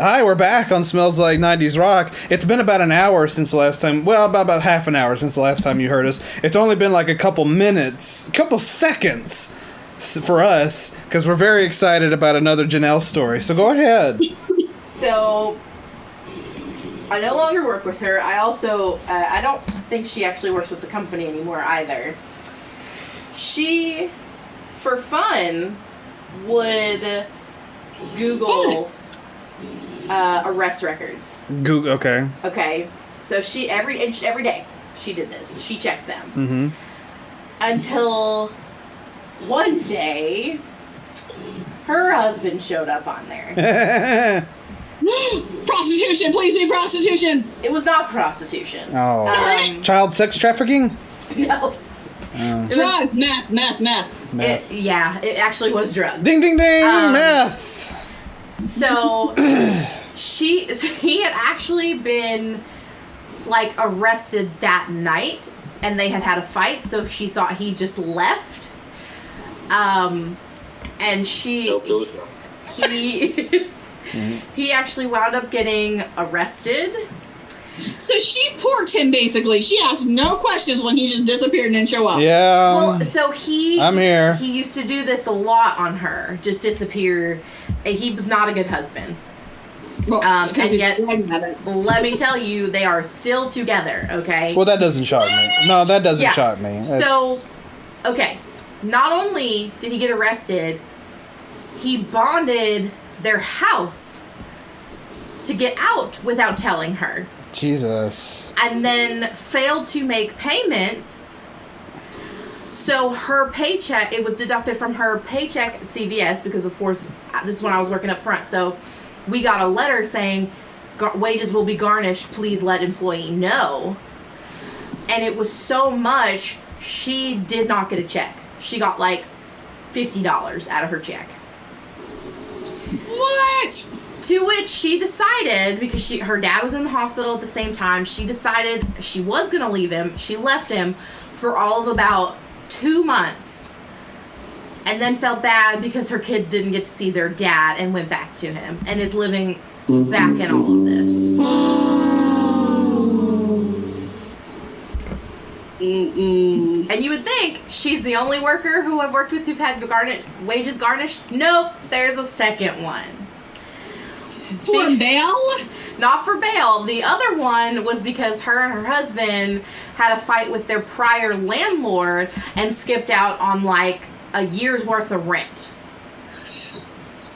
Hi, we're back on Smells Like 90s Rock. It's been about an hour since the last time, well, about half an hour since the last time you heard us. It's only been like a couple minutes, a couple seconds for us, because we're very excited about another Janelle story. So go ahead. So, I no longer work with her. I also, I don't think she actually works with the company anymore either. She, for fun, would Google arrest records. Google, okay. Okay, so she every day she did this. She checked them. Mm-hmm. Until one day, her husband showed up on there. Prostitution, please be prostitution. It was not prostitution. Oh, child sex trafficking? No. Drug, math. It actually was drugs. Ding, ding, ding, meth. So, he had actually been, like, arrested that night, and they had a fight, so she thought he just left. And he actually wound up getting arrested. So she porked him, basically. She asked no questions when he just disappeared and didn't show up. Yeah. Well, so I'm here. He used to do this a lot on her, just disappear. He was not a good husband. Well, and yet, let me tell you, they are still together, okay? Well, that doesn't shock me. No, that doesn't shock me. So, okay, not only did he get arrested, he bonded their house to get out without telling her. Jesus. And then failed to make payments. So her paycheck, it was deducted from her paycheck at CVS because, of course, this is when I was working up front. So we got a letter saying wages will be garnished. Please let employee know. And it was so much, she did not get a check. She got like $50 out of her check. What? To which she decided, because her dad was in the hospital at the same time, she decided she was going to leave him. She left him for all of about 2 months. And then felt bad because her kids didn't get to see their dad and went back to him. And is living back in all of this. And you would think she's the only worker who I've worked with who've had wages garnished. Nope, there's a second one. For bail? Not for bail. The other one was because her and her husband had a fight with their prior landlord and skipped out on like a year's worth of rent.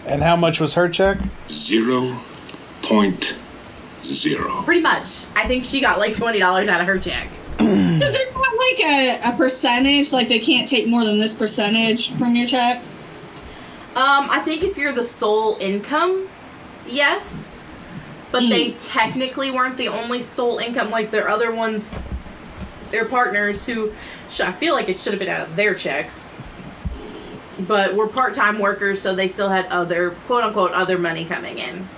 And how much was her check? 0.0. Pretty much. I think she got like $20 out of her check. So there's not like a percentage, like they can't take more than this percentage from your check? I think if you're the sole income, yes. But they technically weren't the only sole income. Like their other ones, their partners who, I feel like it should have been out of their checks. But were part-time workers, so they still had other, quote-unquote, other money coming in.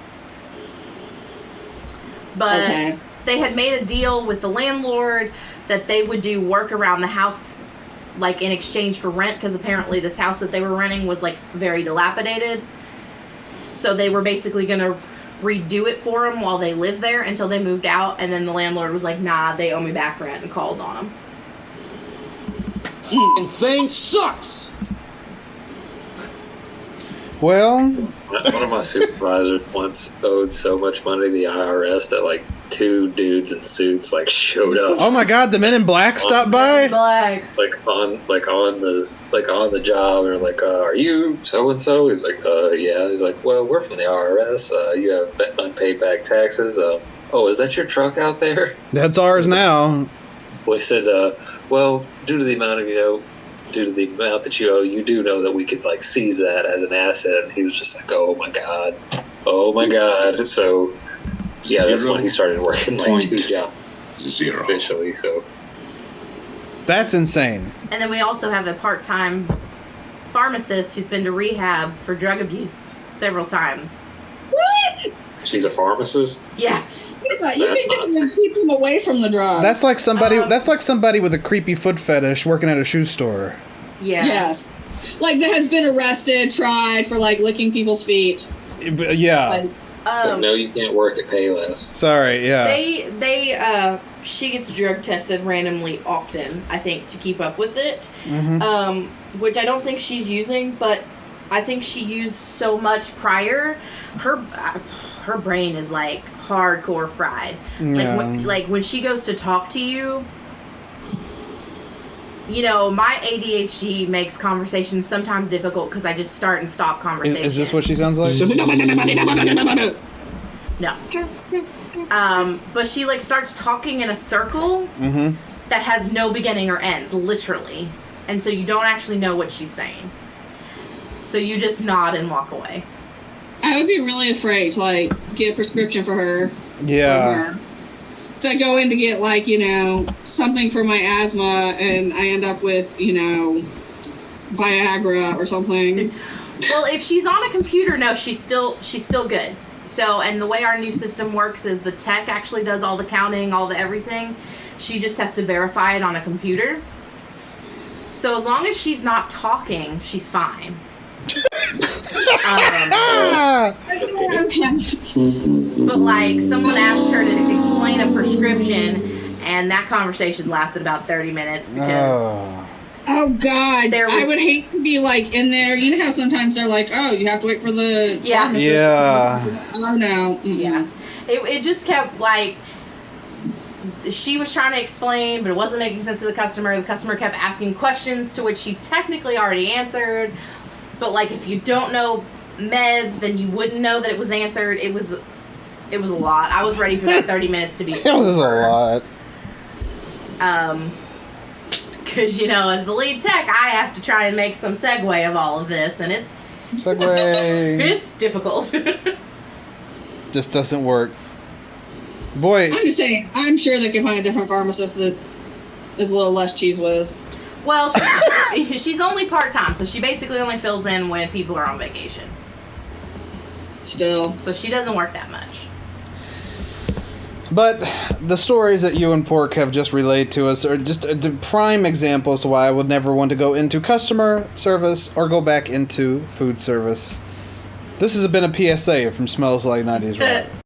But they had made a deal with the landlord that they would do work around the house, like in exchange for rent, because apparently this house that they were renting was like very dilapidated. So they were basically going to redo it for them while they lived there until they moved out, and then the landlord was like, nah, they owe me back rent, and called on them. Thing sucks! Well, one of my supervisors once owed so much money to the IRS that like 2 dudes in suits like showed up. Oh my God, the Men in Black stopped by. Black. Like on the job, and like, are you so and so? He's like, yeah. He's like, well, we're from the IRS. You have unpaid back taxes. Oh, is that your truck out there? That's ours now. Well, he said, well, due to the amount that you owe, you do know that we could like seize that as an asset. And he was just like, oh my god. So yeah, that's when he started working like 2 jobs officially. So that's insane. And then we also have a part-time pharmacist who's been to rehab for drug abuse several times. What? She's a pharmacist? Yeah. You've been getting people away from the drugs. That's like somebody. That's like somebody with a creepy foot fetish working at a shoe store. Yeah. Yes. Like that has been arrested, tried for like licking people's feet. Yeah. So no, you can't work at Payless. Sorry, yeah. She gets drug tested randomly often, I think, to keep up with it. Which I don't think she's using, but I think she used so much prior. Her brain is like hardcore fried. Yeah. Like when she goes to talk to you, you know, my ADHD makes conversations sometimes difficult because I just start and stop conversations. Is this what she sounds like? No. But she like starts talking in a circle that has no beginning or end, literally. And so you don't actually know what she's saying. So you just nod and walk away. I would be really afraid to like get a prescription for her. Yeah. If I go in to get like, you know, something for my asthma and I end up with, you know, Viagra or something. Well, if she's on a computer, no, she's still good. So, and the way our new system works is the tech actually does all the counting, all the everything. She just has to verify it on a computer. So as long as she's not talking, she's fine. But like someone asked her to explain a prescription, and that conversation lasted about 30 minutes because oh god, I would hate to be like in there. You know how sometimes they're like, oh, you have to wait for the pharmacist. Yeah. Oh no. Yeah. It just kept like, she was trying to explain, but it wasn't making sense to the customer. The customer kept asking questions to which she technically already answered. But like, if you don't know meds, then you wouldn't know that it was answered. It was a lot. I was ready for that 30 minutes to be over. It was a lot. Because, you know, as the lead tech, I have to try and make some segue of all of this, and it's it's difficult. Just doesn't work. Boy, I'm just saying, I'm sure they can find a different pharmacist that is a little less cheese whiz. Well, she's only part-time, so she basically only fills in when people are on vacation. Still. So she doesn't work that much. But the stories that you and Pork have just relayed to us are just a prime example as to why I would never want to go into customer service or go back into food service. This has been a PSA from Smells Like 90s Rock.